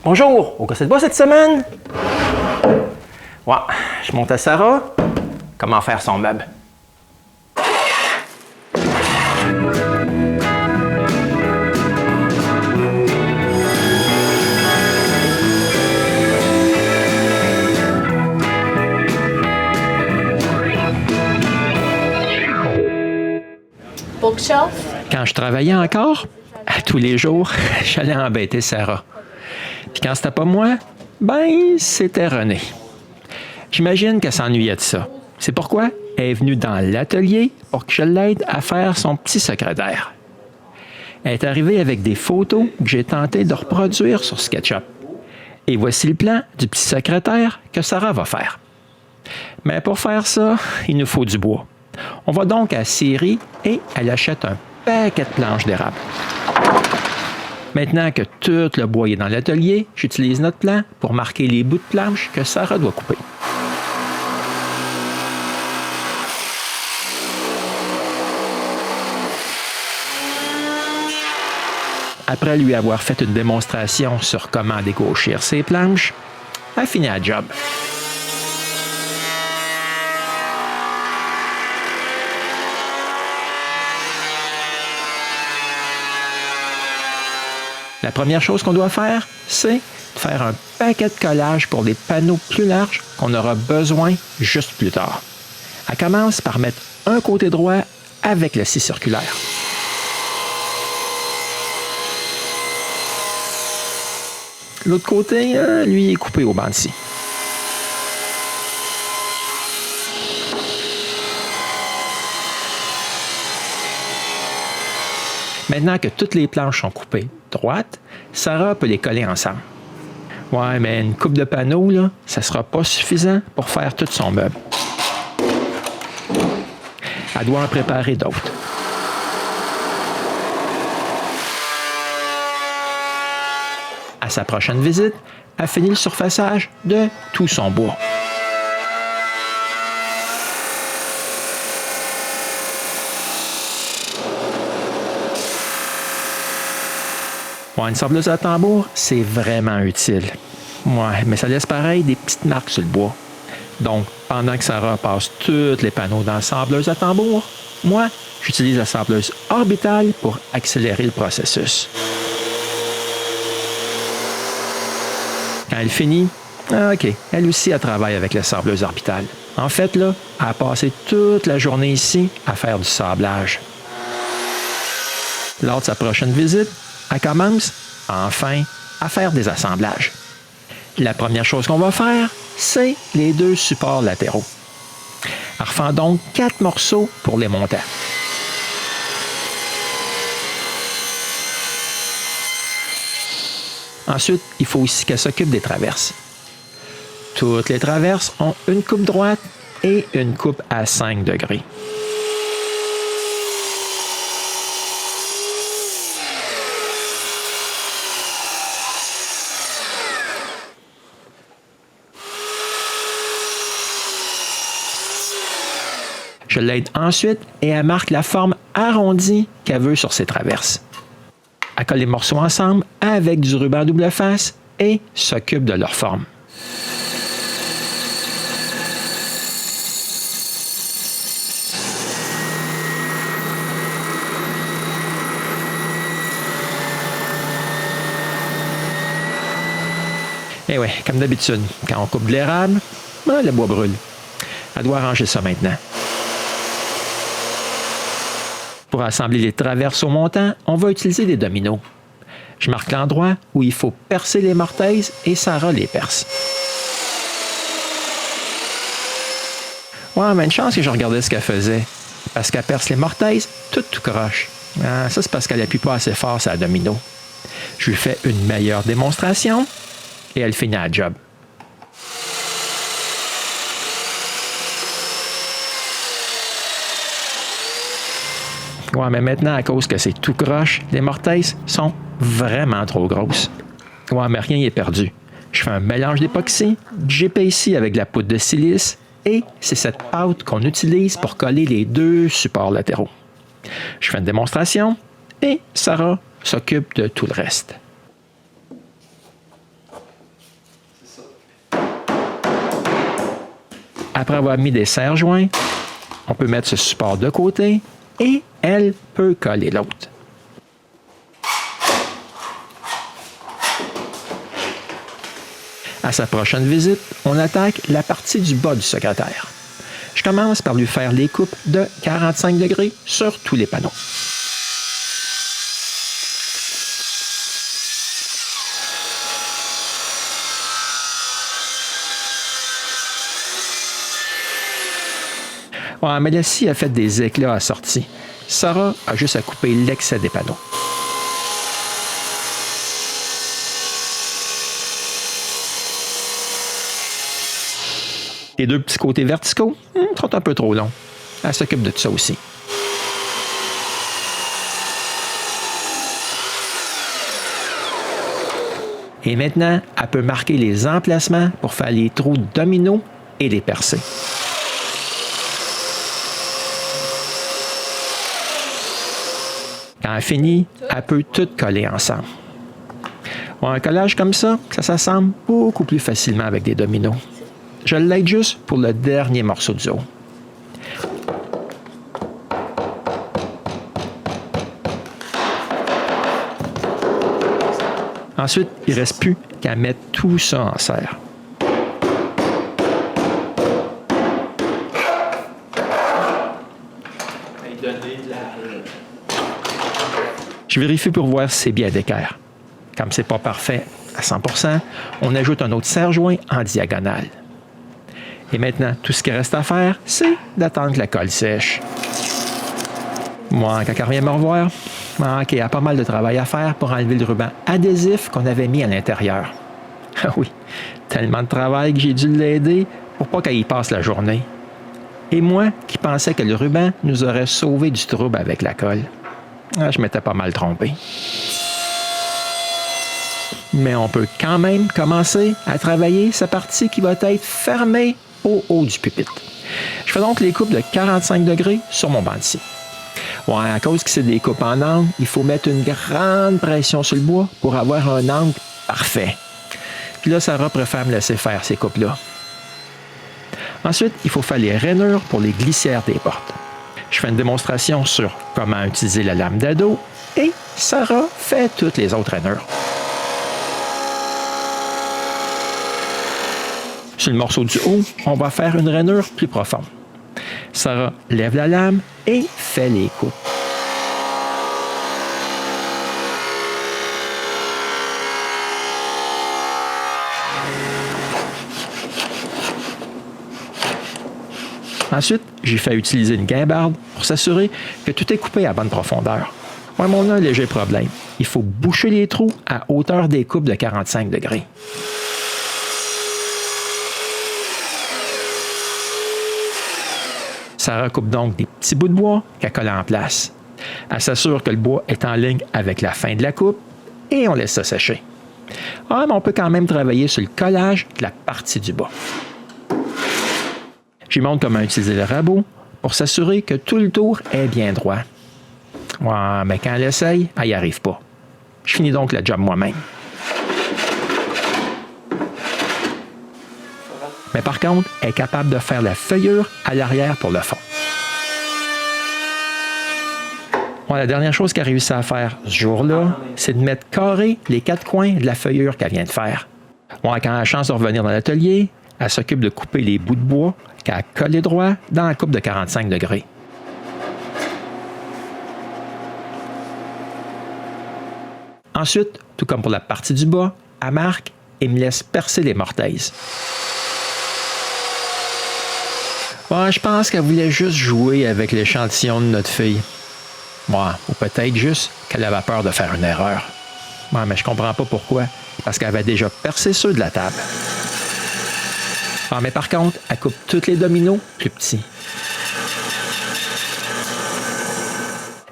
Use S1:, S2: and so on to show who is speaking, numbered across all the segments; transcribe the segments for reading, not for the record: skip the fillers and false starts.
S1: Bonjour, au Casse de bois cette semaine? Ouais, je monte à Sarah. Comment faire son meuble?
S2: Bookshelf.
S1: Quand je travaillais encore, à tous les jours, j'allais embêter Sarah. Puis quand c'était pas moi, ben, c'était René. J'imagine qu'elle s'ennuyait de ça. C'est pourquoi elle est venue dans l'atelier pour que je l'aide à faire son petit secrétaire. Elle est arrivée avec des photos que j'ai tenté de reproduire sur SketchUp. Et voici le plan du petit secrétaire que Sarah va faire. Mais pour faire ça, il nous faut du bois. On va donc à Syrie et elle achète un paquet de planches d'érable. Maintenant que tout le bois est dans l'atelier, j'utilise notre plan pour marquer les bouts de planches que Sarah doit couper. Après lui avoir fait une démonstration sur comment dégauchir ses planches, elle finit la job. La première chose qu'on doit faire, c'est de faire un paquet de collages pour des panneaux plus larges qu'on aura besoin juste plus tard. Elle commence par mettre un côté droit avec le scie circulaire. L'autre côté, lui, est coupé au banc de scie. Maintenant que toutes les planches sont coupées droites, Sarah peut les coller ensemble. Ouais, mais une coupe de panneaux, là, ça ne sera pas suffisant pour faire tout son meuble. Elle doit en préparer d'autres. À sa prochaine visite, elle finit le surfaçage de tout son bois. Ouais, une sableuse à tambour, c'est vraiment utile. Ouais, mais ça laisse pareil des petites marques sur le bois. Donc, pendant que Sarah passe tous les panneaux dans la sableuse à tambour, moi, j'utilise la sableuse orbitale pour accélérer le processus. Quand elle finit, OK, elle aussi, elle travaille avec la sableuse orbitale. En fait, là, elle a passé toute la journée ici à faire du sablage. Lors de sa prochaine visite, elle commence, enfin, à faire des assemblages. La première chose qu'on va faire, c'est les 2 supports latéraux. Elle refait donc 4 morceaux pour les montants. Ensuite, il faut aussi qu'elle s'occupe des traverses. Toutes les traverses ont une coupe droite et une coupe à 5 degrés. Je l'aide ensuite et elle marque la forme arrondie qu'elle veut sur ses traverses. Elle colle les morceaux ensemble avec du ruban à double face et s'occupe de leur forme. Et oui, comme d'habitude, quand on coupe de l'érable, le bois brûle. Elle doit arranger ça maintenant. Pour assembler les traverses au montant, on va utiliser des dominos. Je marque l'endroit où il faut percer les mortaises et Sarah les perce. Ouais, mais une chance que je regardais ce qu'elle faisait. Parce qu'elle perce les mortaises, tout croche. Ah, ça, c'est parce qu'elle n'appuie pas assez fort sur la domino. Je lui fais une meilleure démonstration et elle finit la job. Ouais, mais maintenant, à cause que c'est tout croche, les mortaises sont vraiment trop grosses. Ouais, mais rien n'est perdu. Je fais un mélange d'époxy, j'épaissis avec de la poudre de silice et c'est cette pâte qu'on utilise pour coller les 2 supports latéraux. Je fais une démonstration et Sarah s'occupe de tout le reste. après avoir mis des serre-joints, on peut mettre ce support de côté et elle peut coller l'autre. À sa prochaine visite, on attaque la partie du bas du secrétaire. Je commence par lui faire les coupes de 45 degrés sur tous les panneaux. Ouais, mais la scie a fait des éclats à sortie. Sarah a juste à couper l'excès des panneaux. Les deux petits côtés verticaux sont un peu trop longs. Elle s'occupe de tout ça aussi. Et maintenant, elle peut marquer les emplacements pour faire les trous dominos et les percer. Quand elle finit, elle peut tout coller ensemble. Un collage comme ça s'assemble beaucoup plus facilement avec des dominos. Je l'aide juste pour le dernier morceau du haut. Ensuite, il ne reste plus qu'à mettre tout ça en serre. Je vérifie pour voir si c'est bien d'équerre. Comme ce n'est pas parfait à 100%, on ajoute un autre serre-joint en diagonale. Et maintenant, tout ce qui reste à faire, c'est d'attendre que la colle sèche. Moi, quand elle revient me revoir, elle a pas mal de travail à faire pour enlever le ruban adhésif qu'on avait mis à l'intérieur. Ah oui, tellement de travail que j'ai dû l'aider pour pas qu'elle y passe la journée. Et moi, qui pensais que le ruban nous aurait sauvé du trouble avec la colle. Je m'étais pas mal trompé. Mais on peut quand même commencer à travailler sa partie qui va être fermée au haut du pupitre. Je fais donc les coupes de 45 degrés sur mon banc de scie. Ouais, à cause que c'est des coupes en angle, il faut mettre une grande pression sur le bois pour avoir un angle parfait. Puis là, Sarah préfère me laisser faire ces coupes-là. Ensuite, il faut faire les rainures pour les glissières des portes. Je fais une démonstration sur comment utiliser la lame d'ado et Sarah fait toutes les autres rainures. Sur le morceau du haut, on va faire une rainure plus profonde. Sarah lève la lame et fait les coupes. Ensuite, j'ai fait utiliser une guimbarde pour s'assurer que tout est coupé à bonne profondeur. Ouais, mais on a un léger problème. Il faut boucher les trous à hauteur des coupes de 45 degrés. Sarah coupe donc des petits bouts de bois qu'elle colle en place. Elle s'assure que le bois est en ligne avec la fin de la coupe et on laisse ça sécher. Mais on peut quand même travailler sur le collage de la partie du bas. Je lui montre comment utiliser le rabot pour s'assurer que tout le tour est bien droit. Ouais, mais quand elle essaye, elle n'y arrive pas. Je finis donc le job moi-même. Mais par contre, elle est capable de faire la feuillure à l'arrière pour le fond. Bon, la dernière chose qu'elle a réussi à faire ce jour-là, c'est de mettre carré les 4 coins de la feuillure qu'elle vient de faire. Bon, quand elle a la chance de revenir dans l'atelier, elle s'occupe de couper les bouts de bois qu'elle a collés droit dans la coupe de 45 degrés. Ensuite, tout comme pour la partie du bas, elle marque et me laisse percer les mortaises. Ouais, je pense qu'elle voulait juste jouer avec l'échantillon de notre fille. Ouais, ou peut-être juste qu'elle avait peur de faire une erreur. Ouais, mais je comprends pas pourquoi. Parce qu'elle avait déjà percé ceux de la table. Mais par contre, elle coupe tous les dominos plus petits.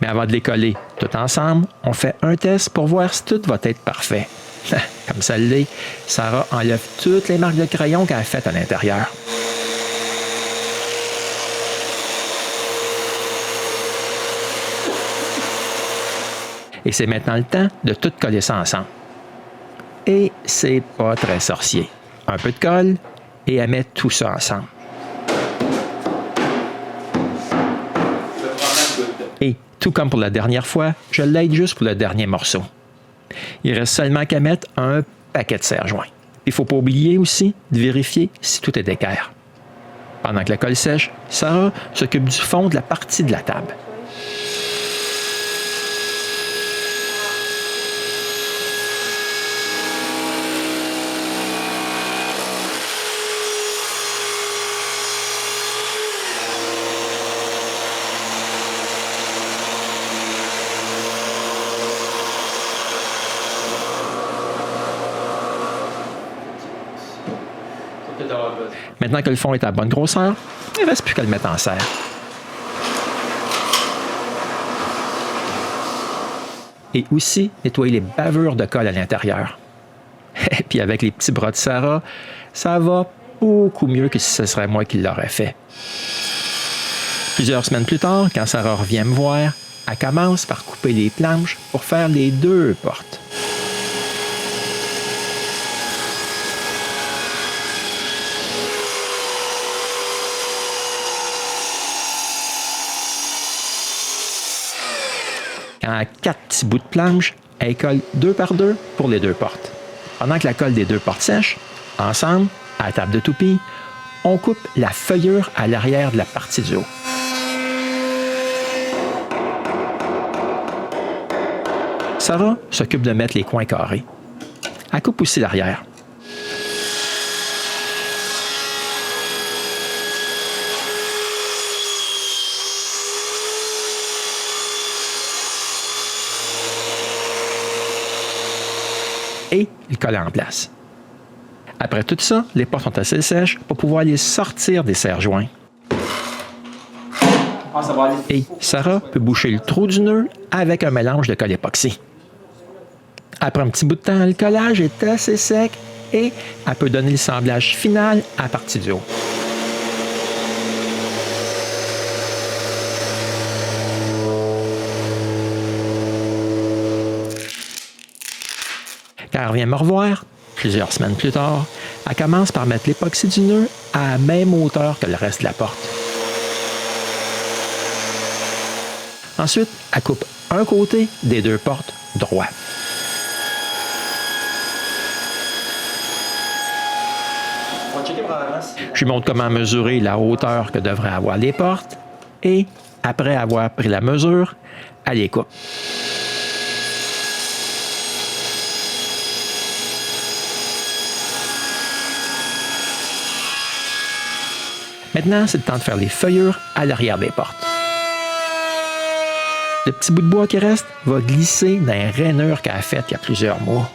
S1: Mais avant de les coller tout ensemble, on fait un test pour voir si tout va être parfait. Comme ça l'est, Sarah enlève toutes les marques de crayon qu'elle a faites à l'intérieur. Et c'est maintenant le temps de tout coller ça ensemble. Et c'est pas très sorcier. Un peu de colle et elle met tout ça ensemble. Tout comme pour la dernière fois, je l'aide juste pour le dernier morceau. Il reste seulement qu'à mettre un paquet de serre-joints. Il ne faut pas oublier aussi de vérifier si tout est d'équerre. Pendant que la colle sèche, Sarah s'occupe du fond de la partie de la table. Maintenant que le fond est à bonne grosseur, il ne reste plus qu'à le mettre en serre. Et aussi, nettoyer les bavures de colle à l'intérieur. Et puis avec les petits bras de Sarah, ça va beaucoup mieux que si ce serait moi qui l'aurais fait. Plusieurs semaines plus tard, quand Sarah revient me voir, elle commence par couper les planches pour faire les 2 portes. Quand elle a 4 petits bouts de planche, elle colle 2 par 2 pour les 2 portes. Pendant que la colle des 2 portes sèche, ensemble, à la table de toupie, on coupe la feuillure à l'arrière de la partie du haut. Sarah s'occupe de mettre les coins carrés. Elle coupe aussi l'arrière. Et il colle en place. Après tout ça, les portes sont assez sèches pour pouvoir les sortir des serre-joints. Et Sarah peut boucher le trou du nœud avec un mélange de colle époxy. Après un petit bout de temps, le collage est assez sec et elle peut donner le semblage final à la partie du haut. Quand elle revient me revoir, plusieurs semaines plus tard, elle commence par mettre l'époxy du nœud à la même hauteur que le reste de la porte. Ensuite, elle coupe un côté des 2 portes droit. Je lui montre comment mesurer la hauteur que devraient avoir les portes et, après avoir pris la mesure, elle les coupe. Maintenant, c'est le temps de faire les feuillures à l'arrière des portes. Le petit bout de bois qui reste va glisser dans les rainures qu'elle a faites il y a plusieurs mois.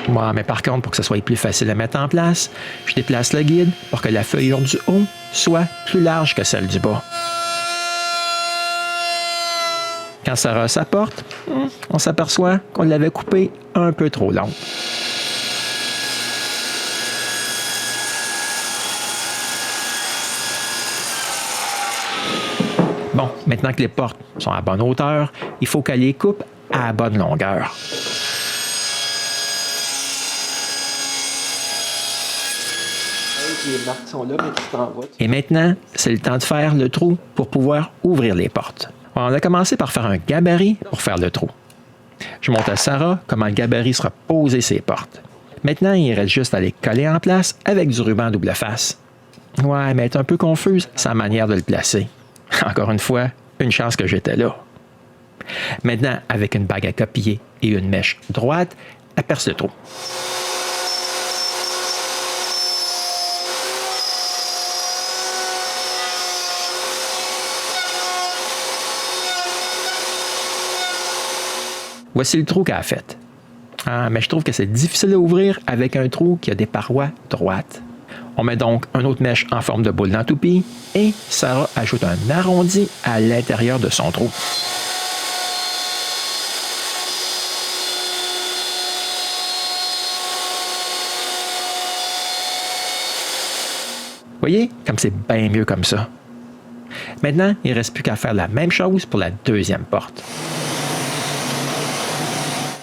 S1: Bon, mais par contre, pour que ce soit plus facile à mettre en place, je déplace le guide pour que la feuillure du haut soit plus large que celle du bas. Quand Sarah s'apporte, on s'aperçoit qu'on l'avait coupée un peu trop longue. Bon, maintenant que les portes sont à bonne hauteur, il faut qu'elle les coupe à bonne longueur.
S2: Les marques sont là, mais tu t'en vas.
S1: Et maintenant, c'est le temps de faire le trou pour pouvoir ouvrir les portes. On a commencé par faire un gabarit pour faire le trou. Je montre à Sarah comment le gabarit sera posé ses portes. Maintenant, il reste juste à les coller en place avec du ruban double face. Ouais, mais elle est un peu confuse sa manière de le placer. Encore une fois, une chance que j'étais là. Maintenant, avec une bague à copier et une mèche droite, elle perce le trou. Voici le trou qu'elle a fait. Ah, mais je trouve que c'est difficile à ouvrir avec un trou qui a des parois droites. On met donc une autre mèche en forme de boule dans toupie et Sarah ajoute un arrondi à l'intérieur de son trou. Voyez, comme c'est bien mieux comme ça. Maintenant, il ne reste plus qu'à faire la même chose pour la deuxième porte.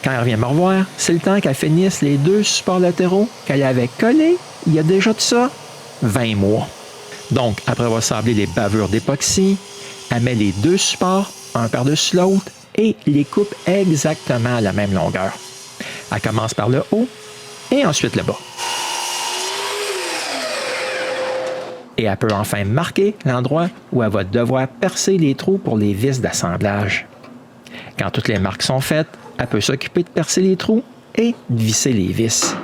S1: Quand elle revient me revoir, c'est le temps qu'elle finisse les 2 supports latéraux qu'elle avait collés il y a déjà de ça 20 mois. Donc, après avoir sablé les bavures d'époxy, elle met les 2 supports un par-dessus l'autre et les coupe exactement à la même longueur. Elle commence par le haut et ensuite le bas. Et elle peut enfin marquer l'endroit où elle va devoir percer les trous pour les vis d'assemblage. Quand toutes les marques sont faites, elle peut s'occuper de percer les trous et de visser les vis.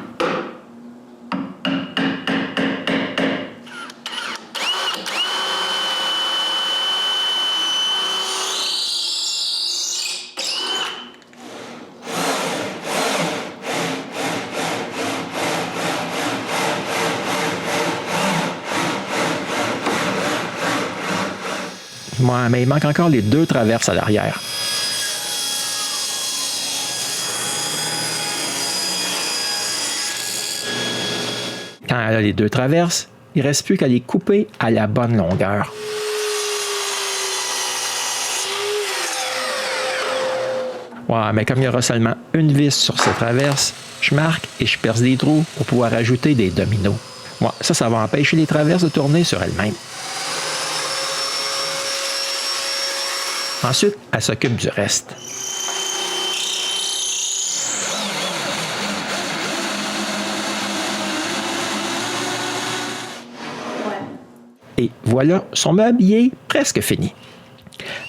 S1: Ouais, mais il manque encore les 2 traverses à l'arrière. Quand elle a les 2 traverses, il ne reste plus qu'à les couper à la bonne longueur. Ouais, mais comme il y aura seulement une vis sur ces traverses, je marque et je perce des trous pour pouvoir ajouter des dominos. Ouais, ça va empêcher les traverses de tourner sur elles-mêmes. Ensuite, elle s'occupe du reste. Et voilà, son meuble y est presque fini.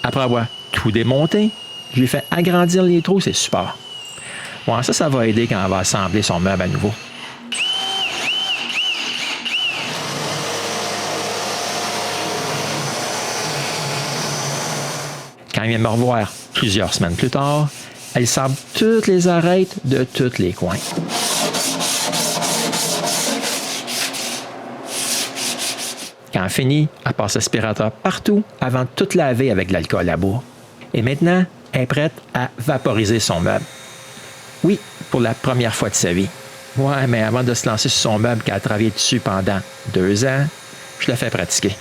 S1: Après avoir tout démonté, je lui ai fait agrandir les trous, c'est super. Bon, ça va aider quand elle va assembler son meuble à nouveau. Quand il vient me revoir plusieurs semaines plus tard, elle sable toutes les arêtes de tous les coins. Quand elle finit, elle passe l'aspirateur partout avant de tout laver avec de l'alcool à bois. Et maintenant, elle est prête à vaporiser son meuble. Oui, pour la première fois de sa vie. Ouais, mais avant de se lancer sur son meuble qu'elle a travaillé dessus pendant 2 ans, je la fais pratiquer.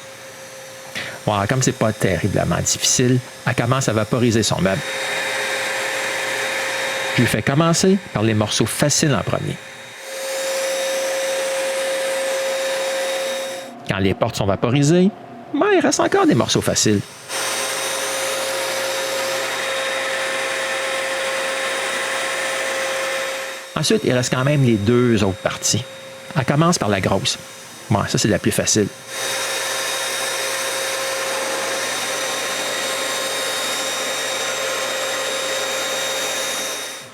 S1: Ouais, comme c'est pas terriblement difficile, elle commence à vaporiser son meuble. Je lui fais commencer par les morceaux faciles en premier. Quand les portes sont vaporisées, il reste encore des morceaux faciles. Ensuite, il reste quand même les 2 autres parties. Elle commence par la grosse. Bon, ça, c'est la plus facile.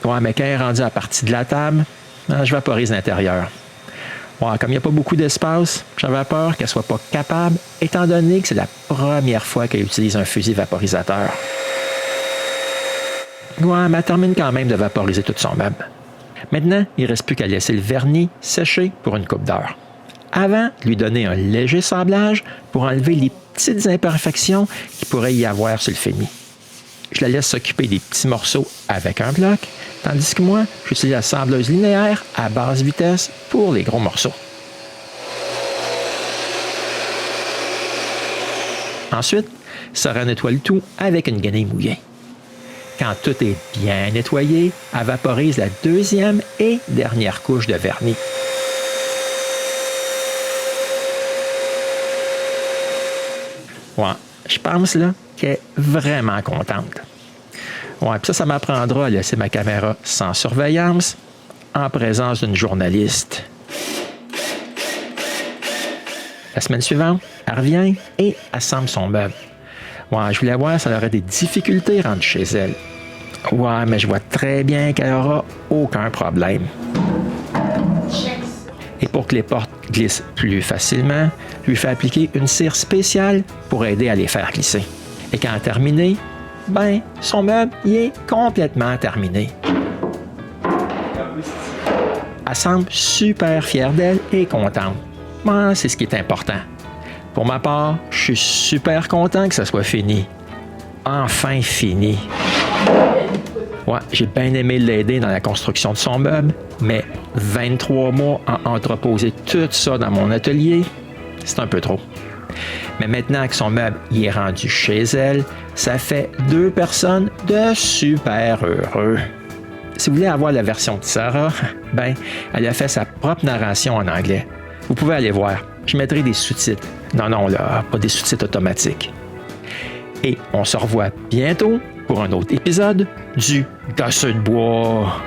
S1: Ouais, mais quand elle est rendue à la partie de la table, je vaporise l'intérieur. Ouais, comme il n'y a pas beaucoup d'espace, j'avais peur qu'elle ne soit pas capable, étant donné que c'est la première fois qu'elle utilise un fusil vaporisateur. Ouais, mais elle termine quand même de vaporiser tout son meuble. Maintenant, il ne reste plus qu'à laisser le vernis sécher pour une couple d'heures. Avant de lui donner un léger sablage pour enlever les petites imperfections qu'il pourrait y avoir sur le fini. Je la laisse s'occuper des petits morceaux avec un bloc, tandis que moi, j'utilise la sableuse linéaire à basse vitesse pour les gros morceaux. Ensuite, Sarah nettoie le tout avec une guenille mouillée. Quand tout est bien nettoyé, elle vaporise la 2e et dernière couche de vernis. Ouais, je pense là qu'elle est vraiment contente. Ouais, puis ça m'apprendra à laisser ma caméra sans surveillance en présence d'une journaliste. La semaine suivante, elle revient et assemble son meuble. Ouais, je voulais voir si elle aurait des difficultés à rentrer chez elle. Ouais, mais je vois très bien qu'elle n'aura aucun problème. Et pour que les portes glissent plus facilement, je lui fais appliquer une cire spéciale pour aider à les faire glisser. Et quand elle a terminé, son meuble y est complètement terminé. Elle semble super fière d'elle et contente. C'est ce qui est important. Pour ma part, je suis super content que ça soit fini. Enfin fini. Ouais, j'ai bien aimé l'aider dans la construction de son meuble, mais 23 mois à entreposer tout ça dans mon atelier, c'est un peu trop. Mais maintenant que son meuble y est rendu chez elle, ça fait 2 personnes de super heureux. Si vous voulez avoir la version de Sarah, elle a fait sa propre narration en anglais. Vous pouvez aller voir. Je mettrai des sous-titres. Non, là, pas des sous-titres automatiques. Et on se revoit bientôt pour un autre épisode du Gosseux de bois.